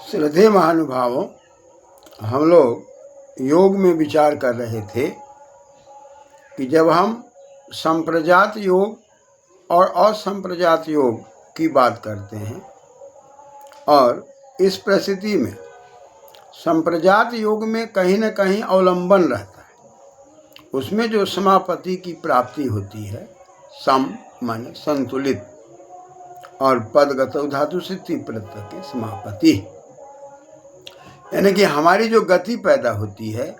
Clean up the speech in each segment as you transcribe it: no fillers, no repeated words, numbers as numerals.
श्रद्धेय महानुभावों, हम लोग योग में विचार कर रहे थे कि जब हम संप्रजात योग और असंप्रजात योग की बात करते हैं और इस परिस्थिति में संप्रजात योग में कहीं न कहीं अवलंबन रहता है, उसमें जो समापति की प्राप्ति होती है, सम माने संतुलित और पदगत धातु से तीव्रता के समापति, यानी कि हमारी जो गति पैदा होती है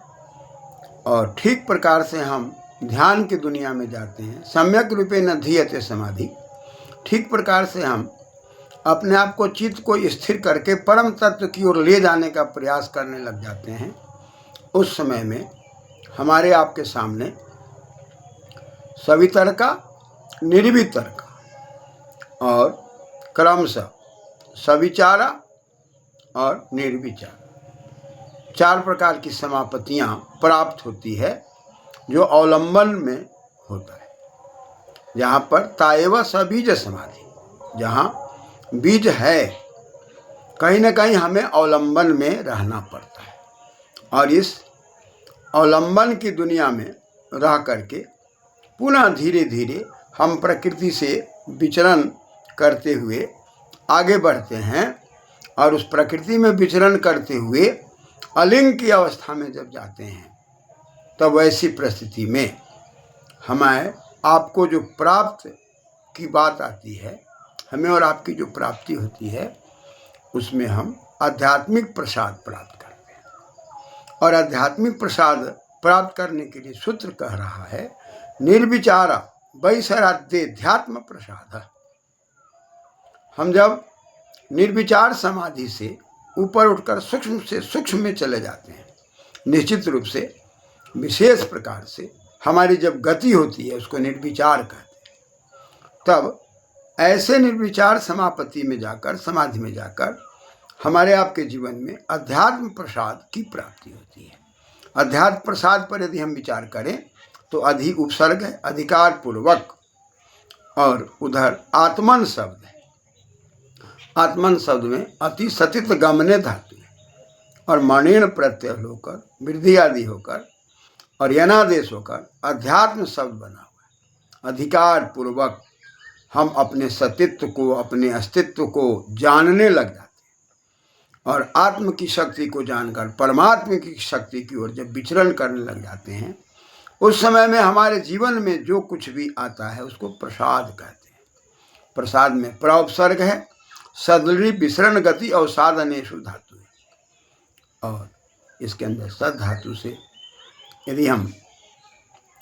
और ठीक प्रकार से हम ध्यान की दुनिया में जाते हैं, सम्यक रूपे न धीयते समाधि, ठीक प्रकार से हम अपने आप को चित्त को स्थिर करके परम तत्व की ओर ले जाने का प्रयास करने लग जाते हैं। उस समय में हमारे आपके सामने सवितर्का, निर्वितर्का और क्रमशः सविचारा और निर्विचार चार प्रकार की समापत्तियां प्राप्त होती है जो अवलंबन में होता है। जहाँ पर ताएव सबीज समाधि, जहाँ बीज है, कहीं न कहीं हमें अवलंबन में रहना पड़ता है और इस अवलंबन की दुनिया में रह करके पुनः धीरे धीरे हम प्रकृति से विचरण करते हुए आगे बढ़ते हैं और उस प्रकृति में विचरण करते हुए अलिंग की अवस्था में जब जाते हैं, तब वैसी परिस्थिति में हमें आपको जो प्राप्त की बात आती है, हमें और आपकी जो प्राप्ति होती है, उसमें हम आध्यात्मिक प्रसाद प्राप्त करते हैं। और आध्यात्मिक प्रसाद प्राप्त करने के लिए सूत्र कह रहा है, निर्विचारा वैसराध्यात्म प्रसाद। हम जब निर्विचार समाधि से ऊपर उठकर सूक्ष्म से सूक्ष्म में चले जाते हैं, निश्चित रूप से विशेष प्रकार से हमारी जब गति होती है, उसको निर्विचार कहते हैं। तब ऐसे निर्विचार समापत्ति में जाकर, समाधि में जाकर हमारे आपके जीवन में अध्यात्म प्रसाद की प्राप्ति होती है। अध्यात्म प्रसाद पर यदि हम विचार करें तो अधि उपसर्ग है, अधिकार पूर्वक, और उधर आत्मन शब्द है। आत्मन शब्द में अति सतित गमने धातु है और मणेन प्रत्यय होकर वृद्धि आदि होकर और यनादेश होकर अध्यात्म शब्द बना हुआ है। अधिकार पूर्वक हम अपने सतित्व को, अपने अस्तित्व को जानने लग जाते हैं और आत्म की शक्ति को जानकर परमात्मा की शक्ति की ओर जब विचरण करने लग जाते हैं, उस समय में हमारे जीवन में जो कुछ भी आता है उसको प्रसाद कहते हैं। प्रसाद में प्रउपसर्ग है, सदृढ़ विसरण गति और साधनेशु धातु है और इसके अंदर सद धातु से यदि हम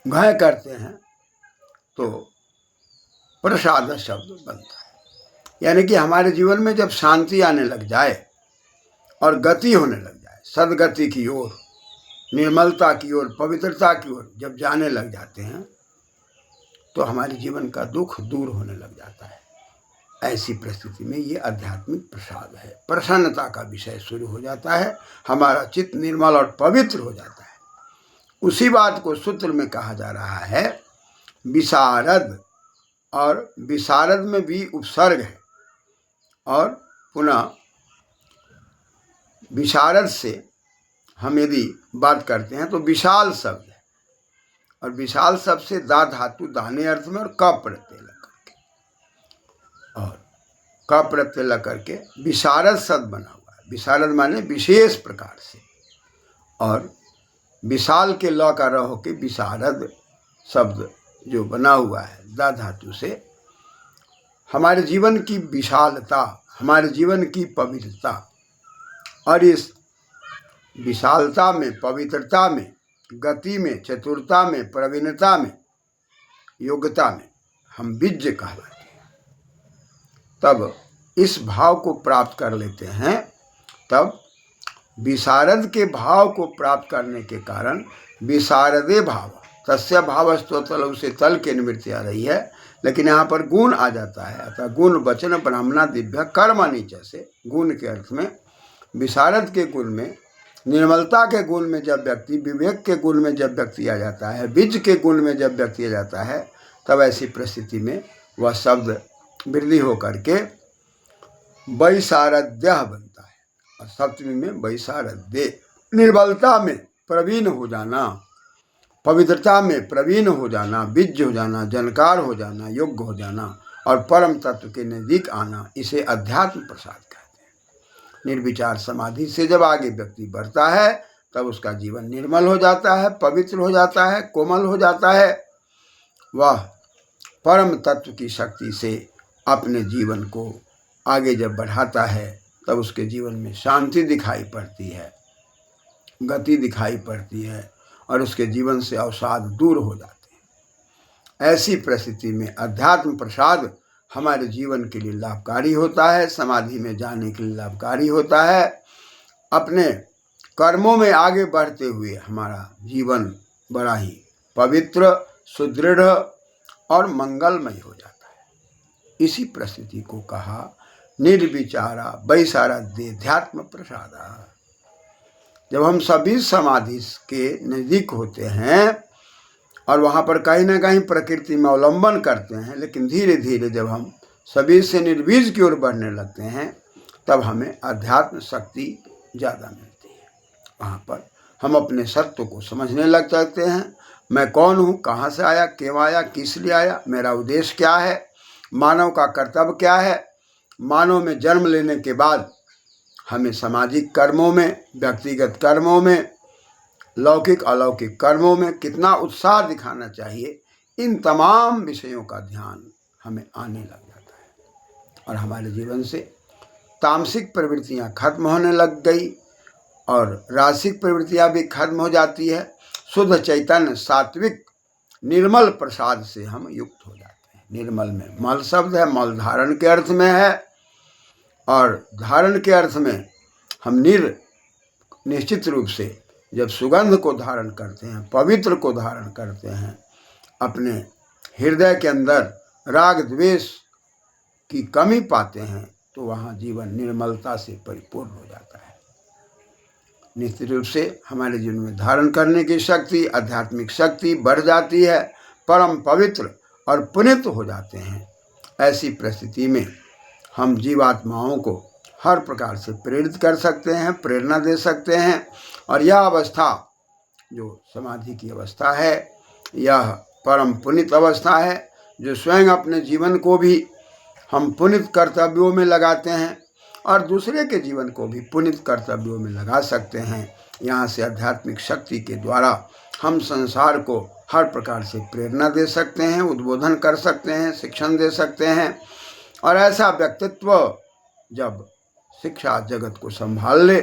घय करते हैं तो प्रसाद शब्द बनता है। यानी कि हमारे जीवन में जब शांति आने लग जाए और गति होने लग जाए, सदगति की ओर, निर्मलता की ओर, पवित्रता की ओर जब जाने लग जाते हैं, तो हमारे जीवन का दुख दूर होने लग जाता है। ऐसी परिस्थिति में ये आध्यात्मिक प्रसाद है, प्रसन्नता का विषय शुरू हो जाता है, हमारा चित्त निर्मल और पवित्र हो जाता है। उसी बात को सूत्र में कहा जा रहा है विशारद, और विशारद में भी उपसर्ग है और पुनः विशारद से हम यदि बात करते हैं तो विशाल शब्द है और विशाल शब्द से दा धातु दाने अर्थ में और क प्रत्यय लग करके और क प्रत्यय लग करके विशारद शब्द बना हुआ है। विशारद माने विशेष प्रकार से, और विशाल के ल का र हो के विशारद शब्द जो बना हुआ है दा धातु से, हमारे जीवन की विशालता, हमारे जीवन की पवित्रता, और इस विशालता में, पवित्रता में, गति में, चतुरता में, प्रवीणता में, योग्यता में हम बीज कहलाते हैं। तब इस भाव को प्राप्त कर लेते हैं, तब विशारद के भाव को प्राप्त करने के कारण विशारदे भाव, तस्य भावस्तु तल, उसे तल के निवृत्ति आ रही है, लेकिन यहाँ पर गुण आ जाता है। अतः गुण वचन ब्राह्मणा दिव्य कर्म नीचे से गुण के अर्थ में, विशारद के गुण में, निर्मलता के गुण में जब व्यक्ति, विवेक के गुण में जब व्यक्ति आ जाता है, बीज के गुण में जब व्यक्ति आ जाता है, तब ऐसी परिस्थिति में वह शब्द वृद्धि होकर के वैसारद्य बनता है। और सप्तमी में वैशारद्य। निर्बलता में प्रवीण हो जाना, पवित्रता में प्रवीण हो जाना, विज्ञ हो जाना, जानकार हो जाना, योग्य हो जाना और परम तत्व के नजदीक आना, इसे अध्यात्म प्रसाद कहते हैं। निर्विचार समाधि से जब आगे व्यक्ति बढ़ता है तब उसका जीवन निर्मल हो जाता है, पवित्र हो जाता है, कोमल हो जाता है। वह परम तत्व की शक्ति से अपने जीवन को आगे जब बढ़ाता है तब उसके जीवन में शांति दिखाई पड़ती है, गति दिखाई पड़ती है और उसके जीवन से अवसाद दूर हो जाते हैं। ऐसी परिस्थिति में अध्यात्म प्रसाद हमारे जीवन के लिए लाभकारी होता है, समाधि में जाने के लिए लाभकारी होता है। अपने कर्मों में आगे बढ़ते हुए हमारा जीवन बड़ा ही पवित्र, सुदृढ़ और मंगलमय हो जाता है। इसी परिस्थिति को कहा निर्विचारा वैशारद्यध्यात्म प्रसादा। जब हम सभी समाधि के नज़दीक होते हैं और वहाँ पर कहीं ना कहीं प्रकृति में अवलंबन करते हैं, लेकिन धीरे धीरे जब हम सभी से निर्बीज की ओर बढ़ने लगते हैं तब हमें अध्यात्म शक्ति ज़्यादा मिलती है। वहाँ पर हम अपने सत्व को समझने लग जाते हैं। मैं कौन हूँ, कहाँ से आया, क्यों आया, किस लिए आया, मेरा उद्देश्य क्या है, मानव का कर्तव्य क्या है। मानव में जन्म लेने के बाद हमें सामाजिक कर्मों में, व्यक्तिगत कर्मों में, लौकिक अलौकिक कर्मों में कितना उत्साह दिखाना चाहिए, इन तमाम विषयों का ध्यान हमें आने लग जाता है और हमारे जीवन से तामसिक प्रवृत्तियां खत्म होने लग गई और रासिक प्रवृत्तियां भी खत्म हो जाती है। शुद्ध चैतन्य सात्विक निर्मल प्रसाद से हम युक्त हो जाते हैं। निर्मल में मल शब्द है, मल धारण के अर्थ में है और धारण के अर्थ में हम निश्चित रूप से जब सुगंध को धारण करते हैं, पवित्र को धारण करते हैं, अपने हृदय के अंदर राग द्वेष की कमी पाते हैं तो वहाँ जीवन निर्मलता से परिपूर्ण हो जाता है। निश्चित रूप से हमारे जीवन में धारण करने की शक्ति, आध्यात्मिक शक्ति बढ़ जाती है, परम पवित्र और पुनीत हो जाते हैं। ऐसी परिस्थिति में हम जीवात्माओं को हर प्रकार से प्रेरित कर सकते हैं, प्रेरणा दे सकते हैं और यह अवस्था जो समाधि की अवस्था है, यह परम पुनीत अवस्था है जो स्वयं अपने जीवन को भी हम पुनीत कर्तव्यों में लगाते हैं और दूसरे के जीवन को भी पुनीत कर्तव्यों में लगा सकते हैं। यहाँ से आध्यात्मिक शक्ति के द्वारा हम संसार को हर प्रकार से प्रेरणा दे सकते हैं, उद्बोधन कर सकते हैं, शिक्षण दे सकते हैं और ऐसा व्यक्तित्व जब शिक्षा जगत को संभाल ले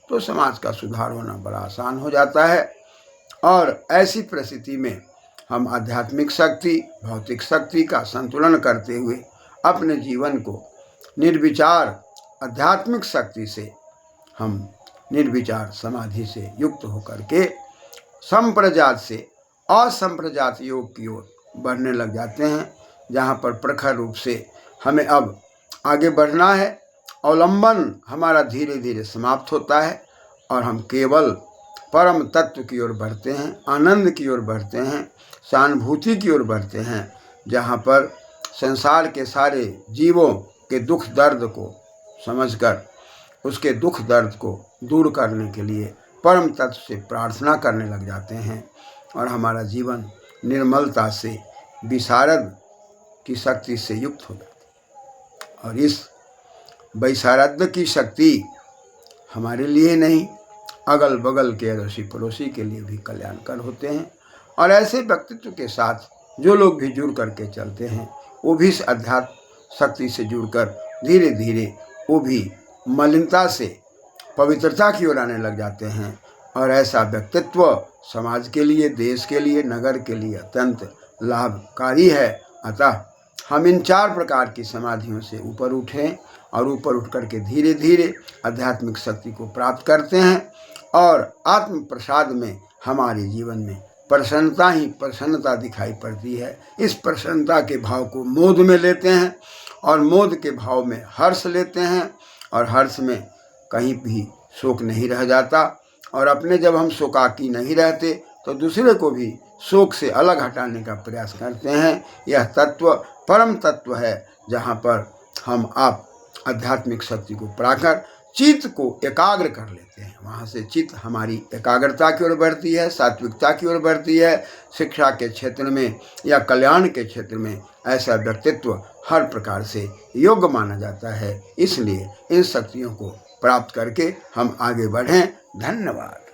तो समाज का सुधार होना बड़ा आसान हो जाता है। और ऐसी परिस्थिति में हम आध्यात्मिक शक्ति, भौतिक शक्ति का संतुलन करते हुए अपने जीवन को निर्विचार आध्यात्मिक शक्ति से हम निर्विचार समाधि से युक्त होकर के संप्रजात से असंप्रजात योग की ओर बढ़ने लग जाते हैं, जहाँ पर प्रखर रूप से हमें अब आगे बढ़ना है। अवलंबन हमारा धीरे धीरे समाप्त होता है और हम केवल परम तत्व की ओर बढ़ते हैं, आनंद की ओर बढ़ते हैं, सहानुभूति की ओर बढ़ते हैं, जहाँ पर संसार के सारे जीवों के दुख दर्द को समझकर उसके दुख दर्द को दूर करने के लिए परम तत्व से प्रार्थना करने लग जाते हैं और हमारा जीवन निर्मलता से विशारद की शक्ति से युक्त हो जाता है। और इस वैशारद की शक्ति हमारे लिए नहीं, अगल बगल के अड़ोसी पड़ोसी के लिए भी कल्याणकर होते हैं। और ऐसे व्यक्तित्व के साथ जो लोग भी जुड़ करके चलते हैं वो भी इस अध्यात्म शक्ति से जुड़कर धीरे धीरे वो भी मलिनता से पवित्रता की ओर आने लग जाते हैं। और ऐसा व्यक्तित्व समाज के लिए, देश के लिए, नगर के लिए अत्यंत लाभकारी है। अतः हम इन 4 प्रकार की समाधियों से ऊपर उठें और ऊपर उठ करके धीरे धीरे आध्यात्मिक शक्ति को प्राप्त करते हैं और आत्म प्रसाद में हमारे जीवन में प्रसन्नता ही प्रसन्नता दिखाई पड़ती है। इस प्रसन्नता के भाव को मोद में लेते हैं और मोद के भाव में हर्ष लेते हैं और हर्ष में कहीं भी शोक नहीं रह जाता। और अपने जब हम शोकाकी नहीं रहते तो दूसरे को भी शोक से अलग हटाने का प्रयास करते हैं। यह तत्व परम तत्व है जहाँ पर हम आप आध्यात्मिक शक्ति को पाकर चित्त को एकाग्र कर लेते हैं। वहाँ से चित्त हमारी एकाग्रता की ओर बढ़ती है, सात्विकता की ओर बढ़ती है। शिक्षा के क्षेत्र में या कल्याण के क्षेत्र में ऐसा व्यक्तित्व हर प्रकार से योग्य माना जाता है। इसलिए इन शक्तियों को प्राप्त करके हम आगे बढ़ें। धन्यवाद।